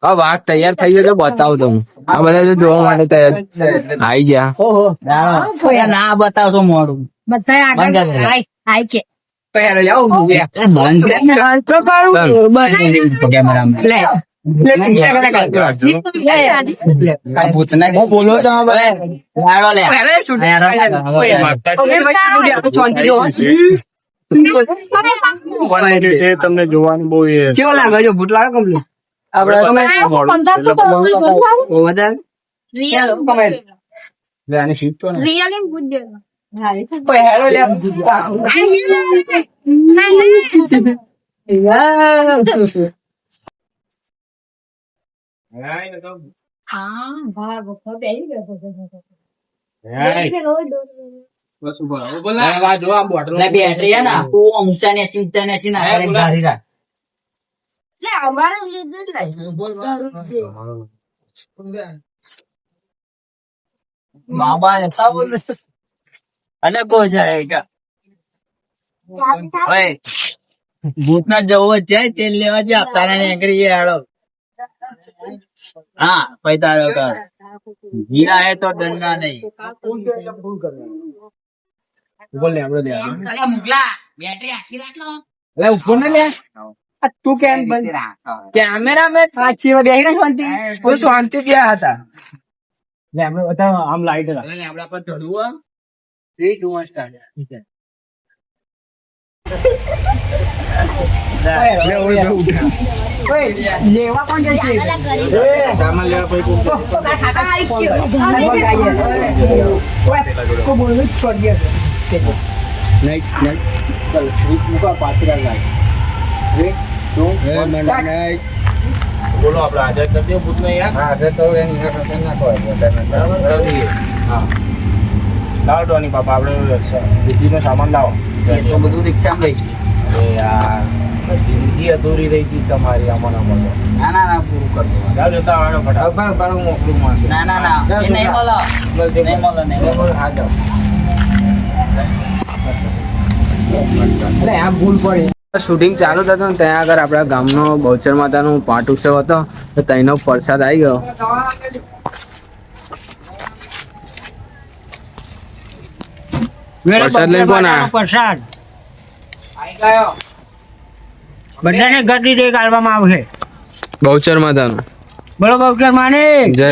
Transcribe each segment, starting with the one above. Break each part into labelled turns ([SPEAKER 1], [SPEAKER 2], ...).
[SPEAKER 1] હા વાઘ તૈયાર થઈ ગયો તો બતાવું તો હું આ બધા તો જોવા માટે તૈયાર આઈ ગયા
[SPEAKER 2] ના બતાવશો મોડું
[SPEAKER 1] બોલો તો
[SPEAKER 3] તમને જોવાનું બહુ
[SPEAKER 2] કેવો લાગે છે ભૂત લાગે કમ્પ્લીટ બેટરી હે ના તું ઊંચા ને ધારી રાખ મામા ऐसा बोल અને કો જાયગા ઓય ભૂતના જવો જાય તેલ લેવા જે આપતાના નીકળી આડો હા પૈસા આવ્યો કર જીરા હે તો ડરના નહીં બોલ લે આપણે લે અલા મુગલા બેટરી આખી રાખો અલે ઉપર ને લે તું કેમ બંધ કેમેરા મે સાચી માં બેહી શાંતિ તું શાંતિ ગયા હતા લે આપણે બધા આમ લાઈટ લે આપડા પર ચડવું 3 2 1 સ્ટાર્ટ ઠીક છે લેવા કોણ જશે સામાન લેવા કોઈ બોલ છોડ દે નહીં ચાલ સ્વીચ મૂકા પાછી લાગ બોલો આપડે હાજર કરી દે ભૂત ને યાર હાજર તો એની હાજર નાખો હા લાવો ટોની બાપા આપડે બુદ્ધિ નો સામાન લાવો એટલું બધું રિક્ષામાં લઈ અરે યાર જિંદગી અધૂરી રહી હતી તમારી આમાં ના પૂરું કરી દેવા જાવ જતા આવડો ફટાફટ મોકલું માણસ ના એ નહીં મળે હા જાઓ
[SPEAKER 1] અરે આ ભૂલ પડી શૂટિંગ ચાલુ થતું ને ત્યાં આગળ આપણા ગામનો બહુચર માતાનો પાટ ઉત્સવ હતો તો તેનો પ્રસાદ આવી ગયો પ્રસાદ લઈને કોણ
[SPEAKER 2] પ્રસાદ બધાને ગડી દે કાઢવામાં આવશે
[SPEAKER 1] બહુચર માતાનો
[SPEAKER 2] બોલો બહુચર માને
[SPEAKER 1] જય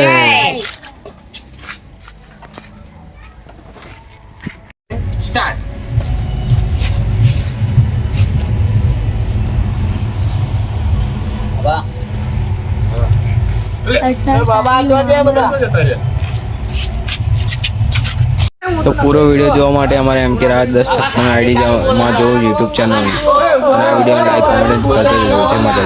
[SPEAKER 1] સ્ટાર્ટ તો પૂરો વિડીયો જોવા માટે અમારે એમ કે રાત 10:56 આઈડી માં જોવો યુટ્યુબ ચેનલ અને આ વિડીયો લાઈક કમેન્ટ કરતા રહેજો. જય માતાજી.